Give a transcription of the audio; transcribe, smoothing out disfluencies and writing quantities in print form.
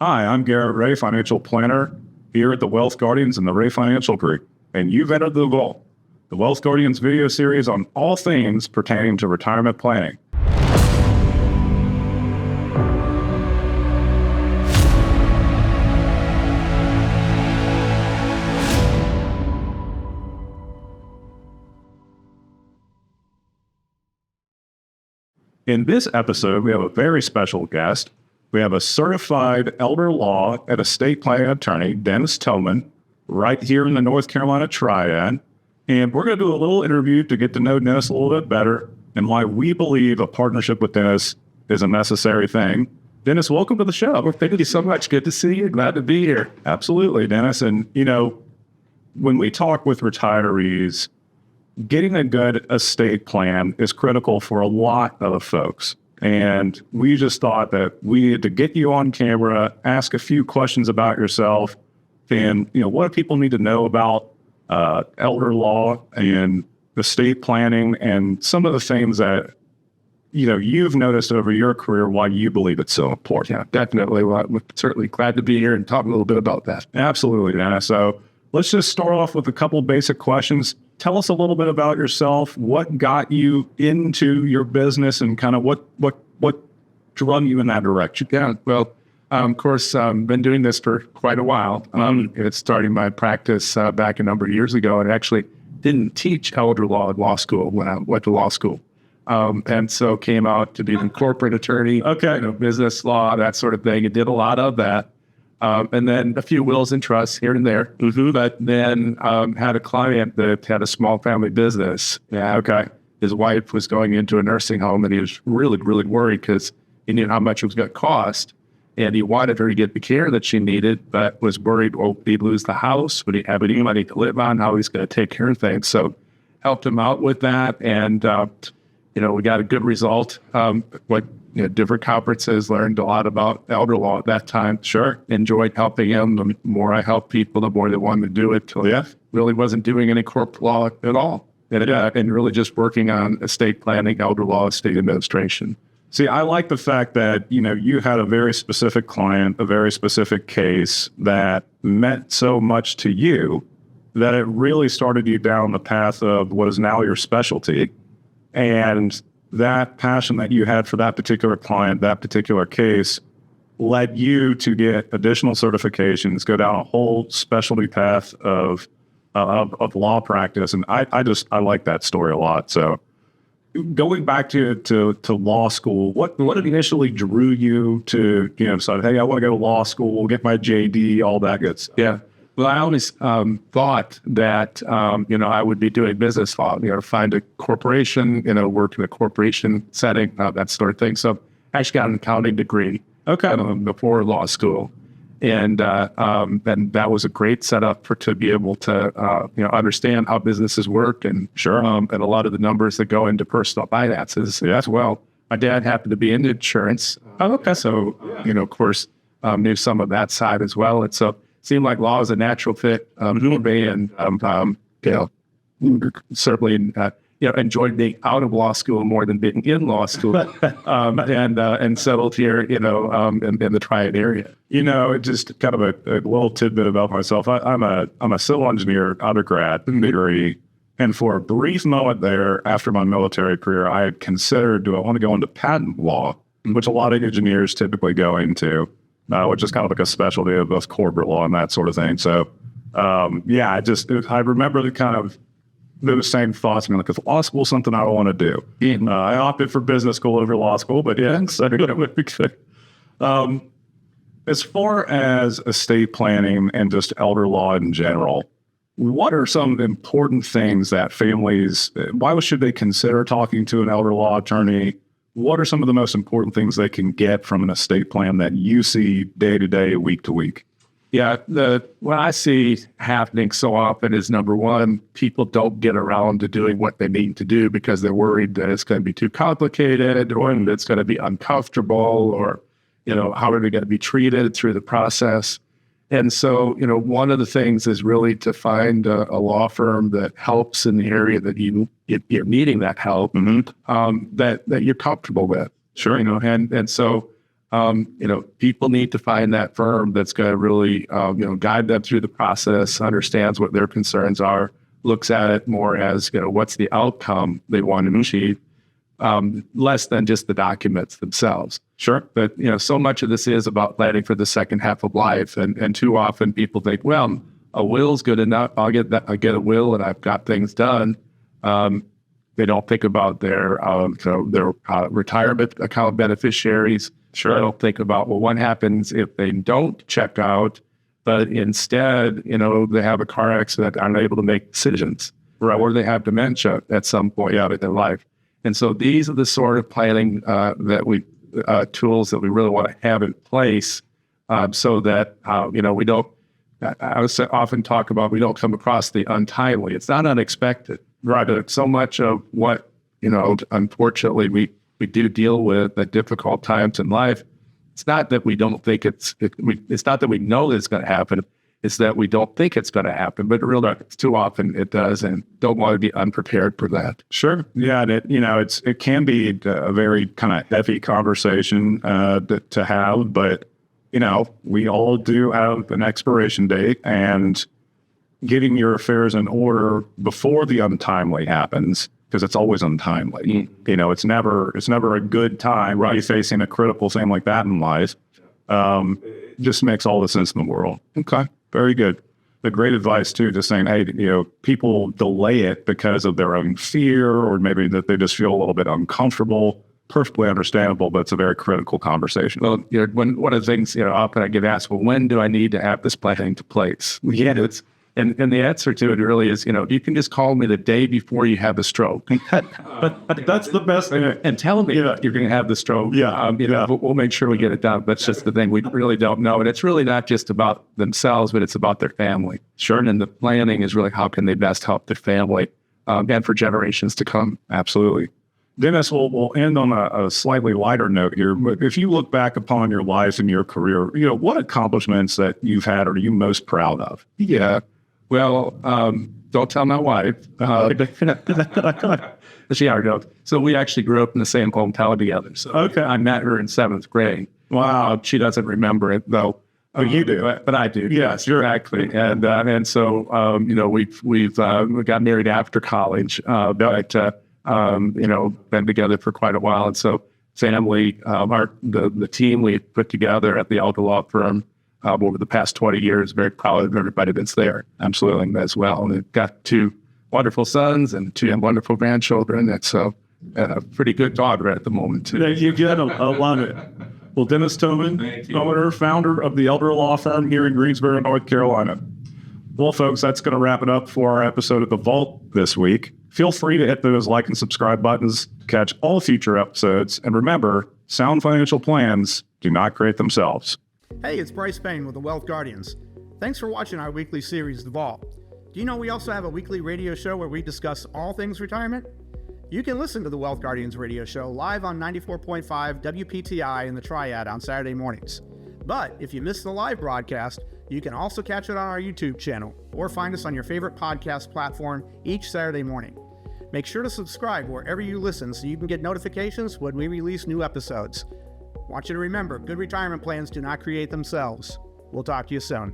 Hi, I'm Garrett Ray, financial planner here at the Wealth Guardians and the Ray Financial Group, and you've entered the Wealth Guardians video series on all things pertaining to retirement planning. In this episode, we have a very special guest. We have a certified elder law and estate planning attorney, Dennis Toman, right here in the North Carolina Triad. And we're going to do a little interview to get to know Dennis a little bit better and why we believe a partnership with Dennis is a necessary thing. Dennis, welcome to the show. Well, thank you so much. Good to see you. Glad to be here. Absolutely, Dennis. And, when we talk with retirees, getting a good estate plan is critical for a lot of folks. And we just thought that we needed to get you on camera, ask a few questions about yourself, and, what do people need to know about elder law and estate planning and some of the things that, you've noticed over your career, why you believe it's so important. Yeah, definitely. Well, I'm certainly glad to be here and talk a little bit about that. Absolutely, Dennis. So let's just start off with a couple of basic questions. Tell us a little bit about yourself. What got you into your business and kind of what drove you in that direction? Yeah, well, of course, been doing this for quite a while. It's starting my practice back a number of years ago, and actually didn't teach elder law at law school when I went to law school. And so came out to be a corporate attorney, business law, that sort of thing, and did a lot of that. And then a few wills and trusts here and there. Mm-hmm. But then had a client that had a small family business. His wife was going into a nursing home, and he was really, really worried because he knew how much it was going to cost. And he wanted her to get the care that she needed, but was worried, would he lose the house? Would he have any money to live on? How he's going to take care of things? So helped him out with that. And, we got a good result. Different conferences, learned a lot about elder law at that time. Sure. Enjoyed helping him. The more I helped people, the more they wanted to do it. Really wasn't doing any corporate law at all. And really just working on estate planning, elder law, estate administration. See, I like the fact that, you had a very specific client, a very specific case that meant so much to you that it really started you down the path of what is now your specialty. And that passion that you had for that particular client, that particular case, led you to get additional certifications, go down a whole specialty path of law practice. And I like that story a lot. So going back to law school, what initially drew you to, decide, hey, I want to go to law school, get my JD, all that good stuff? Yeah. Well, I always thought that, I would be doing business law, find a corporation, work in a corporation setting, that sort of thing. So I actually got an accounting degree before law school. And that was a great setup to be able to, understand how businesses work and and a lot of the numbers that go into personal finances as well. My dad happened to be in insurance. So, of course, knew some of that side as well. And so seemed like law was a natural fit for me, and certainly enjoyed being out of law school more than being in law school, and settled here in the Triad area. Just kind of a little tidbit about myself. I'm a civil engineer undergrad degree, and for a brief moment there after my military career, I had considered, do I want to go into patent law, which a lot of engineers typically go into. Which is kind of like a specialty of both corporate law and that sort of thing. So, I remember those same thoughts. I mean, if law school is something I want to do. I opted for business school over law school, but as far as estate planning and just elder law in general, what are some important things that families, why should they consider talking to an elder law attorney? What are some of the most important things they can get from an estate plan that you see day to day, week to week? Yeah, what I see happening so often is, number one, people don't get around to doing what they need to do because they're worried that it's going to be too complicated or it's going to be uncomfortable or, how are they going to be treated through the process. And so, one of the things is really to find a law firm that helps in the area that you're needing that help, that you're comfortable with. Sure. And so People need to find that firm that's going to really, guide them through the process, understands what their concerns are, looks at it more as, what's the outcome they want to achieve, less than just the documents themselves. Sure. But, so much of this is about planning for the second half of life. And too often people think, well, a will's good enough. I'll get a will and I've got things done. They don't think about their retirement account beneficiaries. Sure. They don't think about, well, what happens if they don't check out, but instead, they have a car accident, aren't able to make decisions, right? Or they have dementia at some point in their life. And so these are the sort of planning tools that we really want to have in place, so that we don't. I often talk about we don't come across the untimely. It's not unexpected, right? But so much of what unfortunately we do deal with at difficult times in life. It's not that we don't think it's not that we know that it's going to happen. It's that we don't think it's going to happen, but really too often it does, and don't want to be unprepared for that. Sure. Yeah. And it can be a very kind of heavy conversation to have, but we all do have an expiration date, and getting your affairs in order before the untimely happens, because it's always untimely. It's never a good time, right? You're facing a critical thing like that in life. Just makes all the sense in the world. Okay. Very good. The great advice too, just saying, hey, people delay it because of their own fear, or maybe that they just feel a little bit uncomfortable. Perfectly understandable, but it's a very critical conversation. Well, one of the things, often I get asked, well, when do I need to have this planning to place? Yeah, and the answer to it really is, you can just call me the day before you have a stroke. but that's the best thing. And tell me you're going to have the stroke. Yeah. We'll make sure we get it done. That's just the thing. We really don't know. And it's really not just about themselves, but it's about their family. Sure. And the planning is really how can they best help their family and for generations to come. Absolutely. Dennis, we'll end on a slightly lighter note here. But if you look back upon your life and your career, what accomplishments that you've had are you most proud of? Yeah. Well, don't tell my wife. She already knows. So we actually grew up in the same hometown together. So okay. I met her in 7th grade. Wow. She doesn't remember it though. Oh, you do, but I do. Yes, exactly. And so we've got married after college, but been together for quite a while. And so family, the team we put together at the Elder Law Firm over the past 20 years, very proud of everybody that's there. Absolutely, as well. And we've got 2 wonderful sons and 2 wonderful grandchildren. And so a pretty good daughter at the moment, too. You get them. I love it. Well, Dennis Toman, owner, founder of the Elder Law Firm here in Greensboro, North Carolina. Well, folks, that's going to wrap it up for our episode of The Vault this week. Feel free to hit those like and subscribe buttons to catch all future episodes. And remember, sound financial plans do not create themselves. Hey, it's Bryce Payne with the Wealth Guardians. Thanks for watching our weekly series, The Vault. Do you know we also have a weekly radio show where we discuss all things retirement? You can listen to the Wealth Guardians radio show live on 94.5 WPTI in the Triad on Saturday mornings. But if you miss the live broadcast, you can also catch it on our YouTube channel or find us on your favorite podcast platform each Saturday morning. Make sure to subscribe wherever you listen so you can get notifications when we release new episodes. Want you to remember, good retirement plans do not create themselves. We'll talk to you soon.